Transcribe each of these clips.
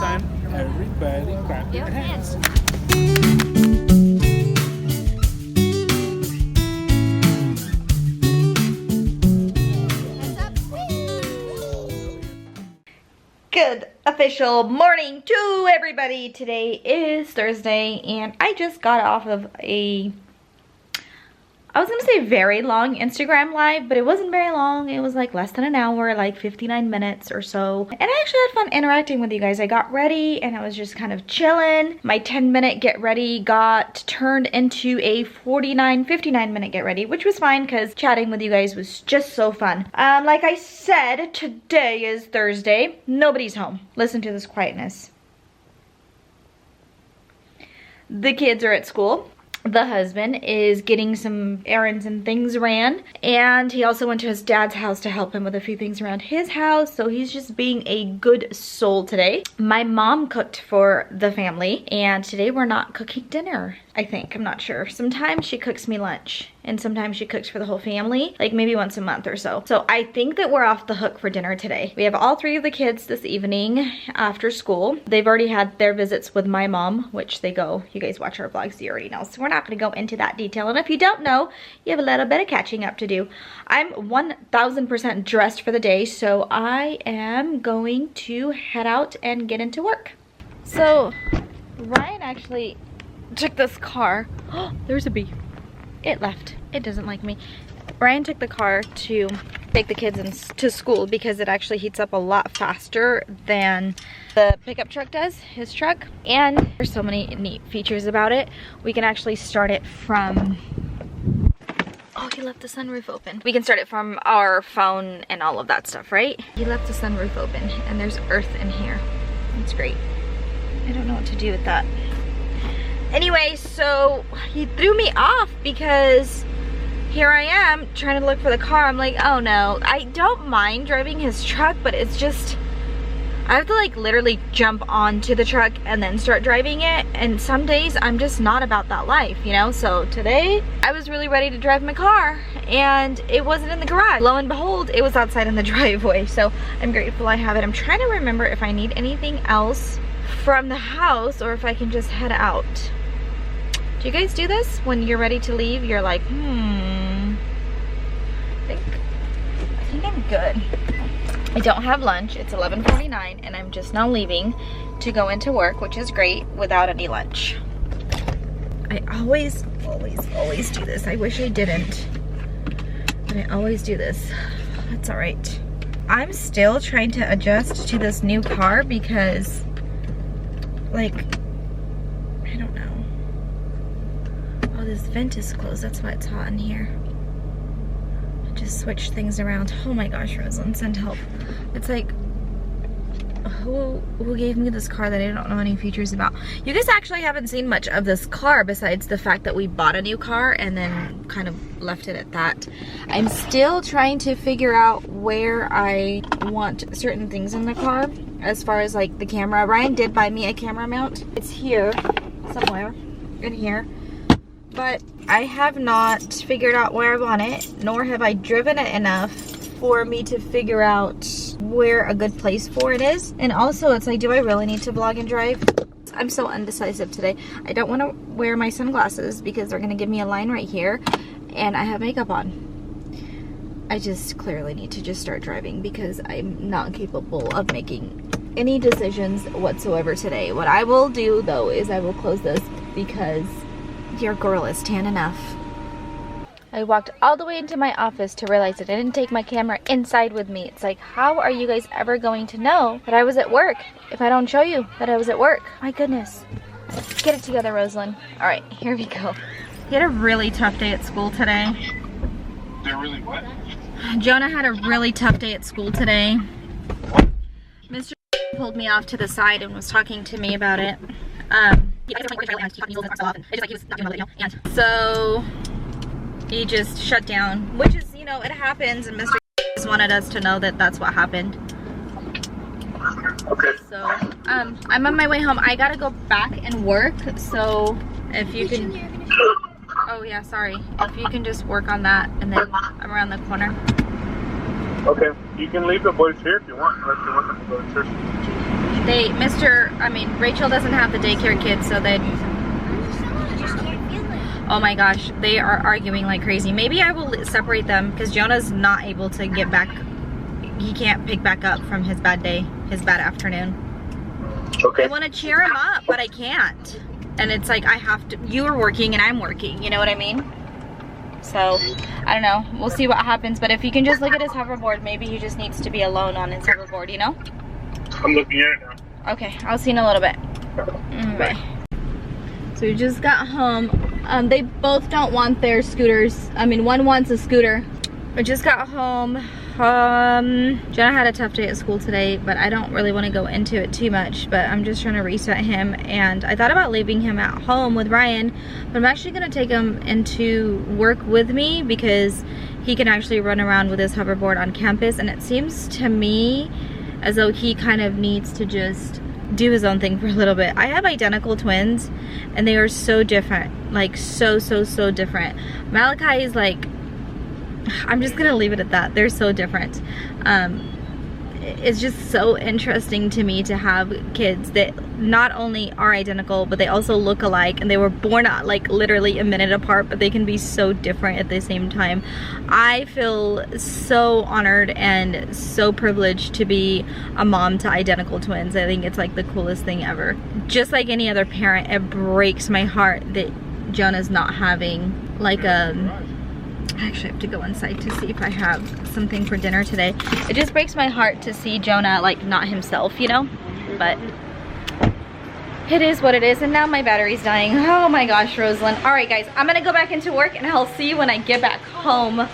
time, everybody clap your hands. Good official morning to everybody. Today is Thursday and I just got off of I was gonna say very long Instagram live, but it wasn't very long. It was like less than an hour, like 59 minutes or so. And I actually had fun interacting with you guys. I got ready and I was just kind of chilling. My 10-minute get ready got turned into a 59 minute get ready, which was fine because chatting with you guys was just so fun. Like I said, today is Thursday. Nobody's home. Listen to this quietness. The kids are at school. The husband is getting some errands and things ran, and he also went to his dad's house to help him with a few things around his house, so he's just being a good soul today. My mom cooked for the family, and today we're not cooking dinner, I think. I'm not sure. Sometimes she cooks me lunch, and sometimes she cooks for the whole family, like maybe once a month or so. So I think that we're off the hook for dinner today. We have all three of the kids this evening after school. They've already had their visits with my mom, which they go, you guys watch our vlogs, you already know. So we're not gonna go into that detail. And if you don't know, you have a little bit of catching up to do. I'm 1000% dressed for the day, so I am going to head out and get into work. So Ryan actually took this car. Oh, there's a bee. It left. It doesn't like me. Ryan took the car to take the kids to school because it actually heats up a lot faster than the pickup truck does, his truck. And there's so many neat features about it. We can actually start it from... Oh, he left the sunroof open. We can start it from our phone and all of that stuff, right? He left the sunroof open and there's earth in here. It's great. I don't know what to do with that. Anyway, so he threw me off because here I am trying to look for the car. I'm like, oh no, I don't mind driving his truck, but it's just, I have to like literally jump onto the truck and then start driving it. And some days I'm just not about that life, you know? So today I was really ready to drive my car and it wasn't in the garage. Lo and behold, it was outside in the driveway. So I'm grateful I have it. I'm trying to remember if I need anything else from the house or if I can just head out. Do you guys do this? When you're ready to leave, you're like, I think I'm good. I don't have lunch. It's 11:49 and I'm just now leaving to go into work, which is great, without any lunch. I always do this. I wish I didn't, but I always do this. It's all right. I'm still trying to adjust to this new car because, like, I don't know. Oh, this vent is closed. That's why it's hot in here. I just switched things around. Oh my gosh, Rosalind, send help. It's like, who gave me this car that I don't know any features about? You guys actually haven't seen much of this car besides the fact that we bought a new car and then kind of left it at that. I'm still trying to figure out where I want certain things in the car as far as like the camera. Ryan did buy me a camera mount. It's here somewhere in here. But I have not figured out where I want it, nor have I driven it enough for me to figure out where a good place for it is. And also, it's like, do I really need to vlog and drive? I'm so undecisive today. I don't want to wear my sunglasses because they're going to give me a line right here, and I have makeup on. I just clearly need to just start driving because I'm not capable of making any decisions whatsoever today. What I will do, though, is I will close this because your girl is tan enough. I walked all the way into my office to realize that I didn't take my camera inside with me. It's like, how are you guys ever going to know that I was at work if I don't show you that I was at work? My goodness. Get it together, Rosalind. All right, here we go. He had a really tough day at school today. They're really what? Jonah had a really tough day at school today. Mr. pulled me off to the side and was talking to me about it. So he just shut down, which is, you know, it happens, and Mr. just wanted us to know that that's what happened. Okay. So I'm on my way home. I gotta go back and work, so if you can, oh yeah, sorry, if you can just work on that, and then I'm around the corner. Okay, you can leave the boys here if you want, unless you want them to go to church. Rachel doesn't have the daycare kids, so they, oh my gosh, they are arguing like crazy. Maybe I will separate them because Jonah's not able to get back. He can't pick back up from his bad day, his bad afternoon. Okay. I want to cheer him up, but I can't. And it's like I have to, you are working and I'm working, you know what I mean? So, I don't know. We'll see what happens, but if you can just look at his hoverboard, maybe he just needs to be alone on his hoverboard, you know? I'm looking at it now. Okay, I'll see you in a little bit. Bye. So we just got home. They both don't want their scooters. One wants a scooter. I just got home. Jonah had a tough day at school today, but I don't really want to go into it too much, but I'm just trying to reset him. And I thought about leaving him at home with Ryan, but I'm actually going to take him into work with me because he can actually run around with his hoverboard on campus. And it seems to me as though he kind of needs to just do his own thing for a little bit. I have identical twins and they are so different, like so different. Malachi is like, I'm just gonna leave it at that. They're so different. It's just so interesting to me to have kids that not only are identical, but they also look alike, and they were born at like literally a minute apart, but they can be so different at the same time. I feel so honored and so privileged to be a mom to identical twins. I think it's like the coolest thing ever. Just like any other parent, it breaks my heart that Jonah's not having like a, I actually have to go inside to see if I have something for dinner today. It just breaks my heart to see Jonah like not himself, you know? But it is what it is, and now my battery's dying. Oh my gosh, Rosalind. All right, guys, I'm gonna go back into work, and I'll see you when I get back home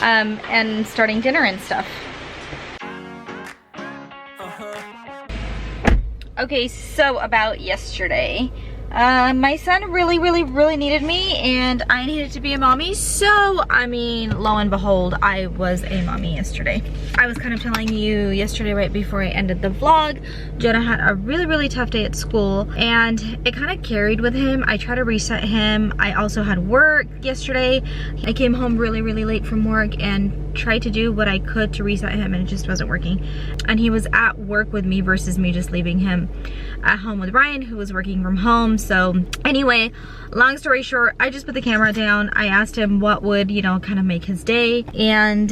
and starting dinner and stuff. Okay, so about yesterday. My son really needed me, and I needed to be a mommy, so lo and behold, I was a mommy yesterday. I was kind of telling you yesterday right before I ended the vlog, Jonah had a really tough day at school, and it kind of carried with him. I tried to reset him. I also had work yesterday. I came home really late from work and tried to do what I could to reset him, and it just wasn't working. And he was at work with me versus me just leaving him at home with Ryan, who was working from home. So anyway, long story short, I just put the camera down. I asked him what would, you know, kind of make his day, and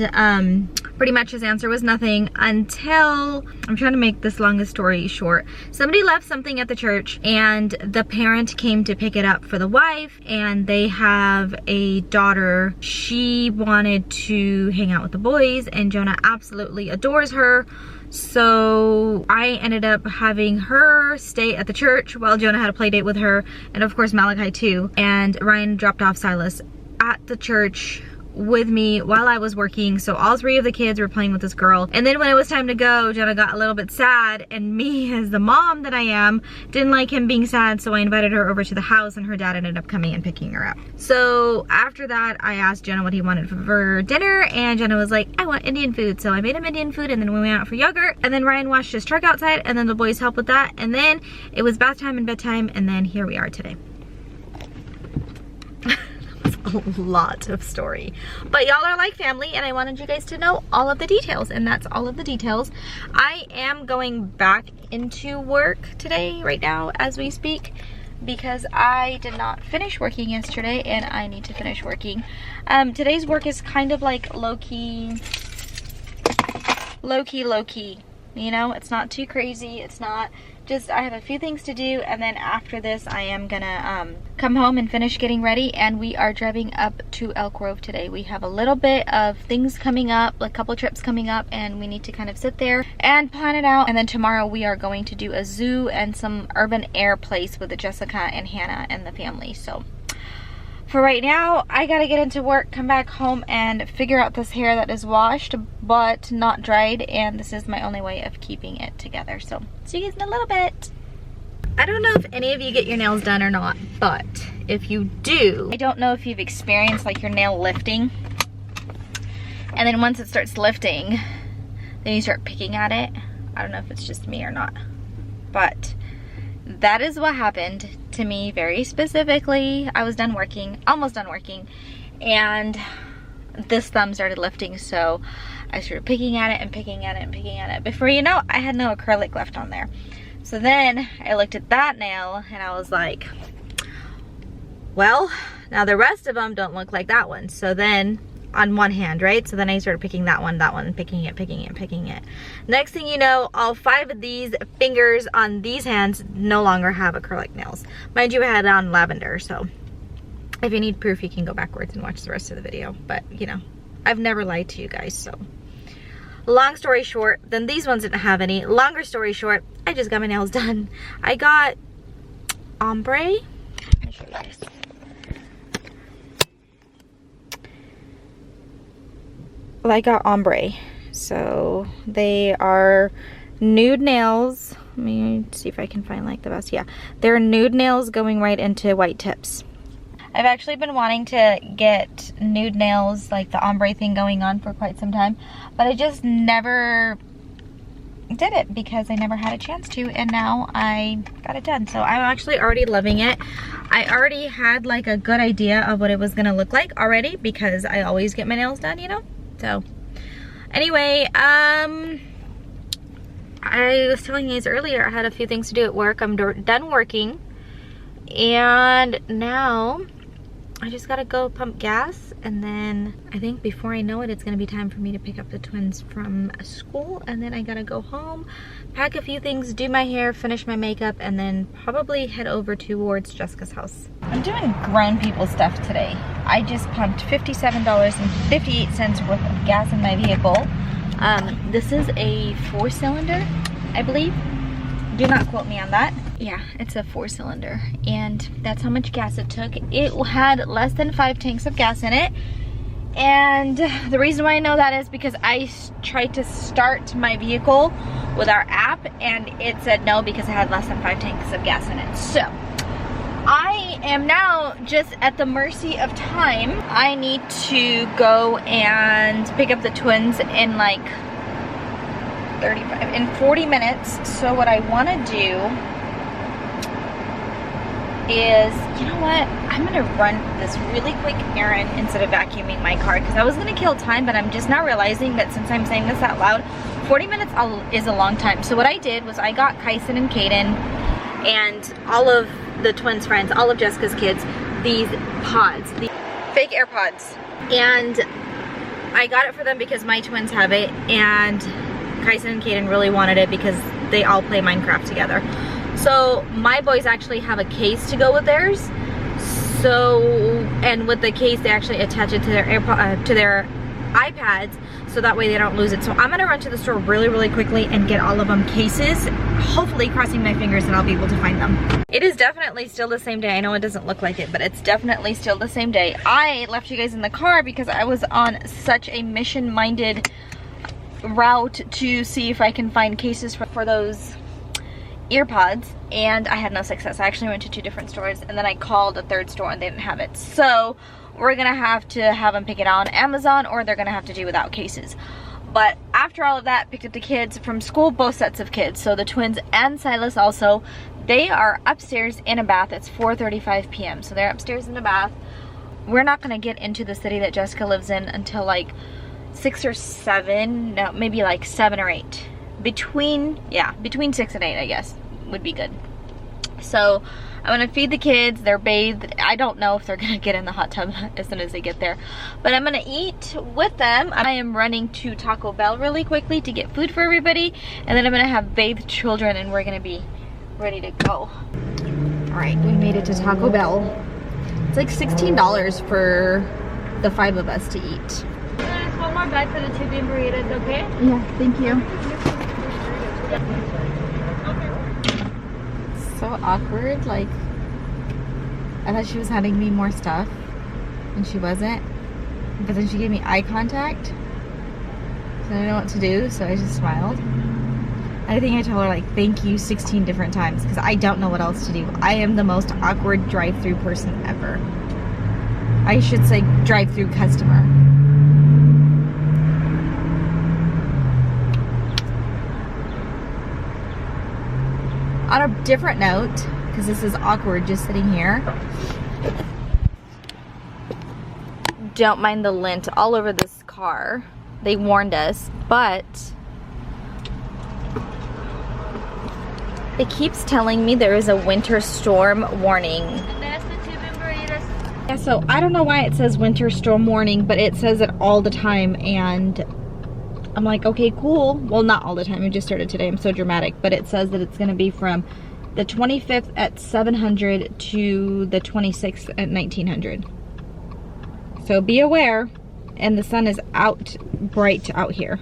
pretty much his answer was nothing until, I'm trying to make this longest story short. Somebody left something at the church, and the parent came to pick it up for the wife, and they have a daughter. She wanted to hang out with the boys, and Jonah absolutely adores her. So I ended up having her stay at the church while Jonah had a play date with her, and of course Malachi too. And Ryan dropped off Silas at the church with me while I was working, so all three of the kids were playing with this girl. And then when it was time to go, Jonah got a little bit sad, and me, as the mom that I am, didn't like him being sad, so I invited her over to the house, and her dad ended up coming and picking her up. So after that, I asked Jonah what he wanted for dinner, and Jonah was like, I want Indian food. So I made him Indian food, and then we went out for yogurt, and then Ryan washed his truck outside, and then the boys helped with that, and then it was bath time and bedtime, and then here we are today. A lot of story, but y'all are like family, and I wanted you guys to know all of the details, and that's all of the details. I am going back into work today, right now as we speak, because I did not finish working yesterday, and I need to finish working. Today's work is kind of like low-key, you know? It's not too crazy. It's not just, I have a few things to do, and then after this I am gonna come home and finish getting ready, and we are driving up to Elk Grove today. We have a little bit of things coming up, a couple trips coming up, and we need to kind of sit there and plan it out. And then tomorrow we are going to do a zoo and some urban air place with Jessica and Hannah and the family. So for right now, I gotta get into work, come back home, and figure out this hair that is washed but not dried, and this is my only way of keeping it together. So see you guys in a little bit. I don't know if any of you get your nails done or not, but if you do, I don't know if you've experienced like your nail lifting, and then once it starts lifting, then you start picking at it. I don't know if it's just me or not, but that is what happened to me very specifically. I was done working, almost done working, and this thumb started lifting, so I started picking at it and picking at it and picking at it. Before you know, I had no acrylic left on there. So then I looked at that nail and I was like, well, now the rest of them don't look like that one. So then on one hand, right? So then I started picking that one, picking it. Next thing you know, all 5 of these fingers on these hands no longer have acrylic nails. Mind you, I had on lavender, so if you need proof, you can go backwards and watch the rest of the video. But, you know, I've never lied to you guys, so. Long story short, then these ones didn't have any. Longer story short, I just got my nails done. I got ombre. Let me show you guys. Well, I got ombre. So they are nude nails. Let me see if I can find like the best. Yeah, they're nude nails going right into white tips. I've actually been wanting to get nude nails, like the ombre thing, going on for quite some time, but I just never did it because I never had a chance to, and now I got it done. So I'm actually already loving it. I already had like a good idea of what it was gonna look like already because I always get my nails done, you know? So anyway, I was telling you guys earlier, I had a few things to do at work. I'm done working, and now I just gotta go pump gas, and then I think before I know it, it's gonna be time for me to pick up the twins from school, and then I gotta go home, pack a few things, do my hair, finish my makeup, and then probably head over towards Jessica's house. I'm doing grown people stuff today. I just pumped $57.58 worth of gas in my vehicle. This is a 4-cylinder, I believe. Do not quote me on that. Yeah, it's a 4-cylinder, and that's how much gas it took. It had less than 5 tanks of gas in it, and the reason why I know that is because I tried to start my vehicle with our app, and it said no because it had less than 5 tanks of gas in it. So I am now just at the mercy of time. I need to go and pick up the twins in like 40 minutes. So what I want to do is, you know what, I'm gonna run this really quick errand instead of vacuuming my car, because I was gonna kill time, but I'm just now realizing that since I'm saying this out loud, 40 minutes is a long time. So what I did was I got Kyson and Kaden and all of the twins' friends, all of Jessica's kids, these pods, the fake AirPods, and I got it for them because my twins have it, and Kyson and Kaden really wanted it because they all play Minecraft together. So my boys actually have a case to go with theirs. So, and with the case, they actually attach it to their iPads, so that way they don't lose it. So I'm gonna run to the store really, really quickly and get all of them cases, hopefully crossing my fingers and I'll be able to find them. It is definitely still the same day. I know it doesn't look like it, but it's definitely still the same day. I left you guys in the car because I was on such a mission-minded route to see if I can find cases for those earpods, and I had no success. I actually went to 2 different stores, and then I called a 3rd store and they didn't have it. So we're gonna have to have them pick it out on Amazon, or they're gonna have to do without cases. But after all of that, picked up the kids from school, both sets of kids, so the twins and Silas also. They are upstairs in a bath. It's 4:35 p.m. so they're upstairs in a bath. We're not gonna get into the city that Jessica lives in until like 6 or 7, no, maybe like 7 or 8. Between 6 and 8, I guess, would be good. So I'm gonna feed the kids, they're bathed. I don't know if they're gonna get in the hot tub as soon as they get there, but I'm gonna eat with them. I am running to Taco Bell really quickly to get food for everybody, and then I'm gonna have bathed children and we're gonna be ready to go. All right, we made it to Taco Bell. It's like $16 for the 5 of us to eat. One more bag for the 2 bean burritos, okay? Yeah, thank you. So awkward, like I thought she was handing me more stuff and she wasn't, but then she gave me eye contact, so I didn't know what to do, so I just smiled. I think I told her like thank you 16 different times because I don't know what else to do. I am the most awkward drive-through person ever. I should say drive-through customer. On a different note, because this is awkward just sitting here, don't mind the lint all over this car. They warned us, but It keeps telling me there is a winter storm warning. And that's the two bean burritos. Yeah, so I don't know why it says winter storm warning, but it says it all the time, and I'm like, okay, cool. Well, not all the time. It just started today. I'm so dramatic. But it says that it's going to be from the 25th at 700 to the 26th at 1900. So be aware. And the sun is out bright out here.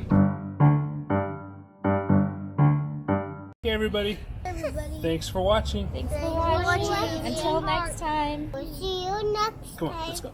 Hey, everybody. Thanks for watching. Thanks for watching. Until next time. We'll see you next Come on, time. let's go.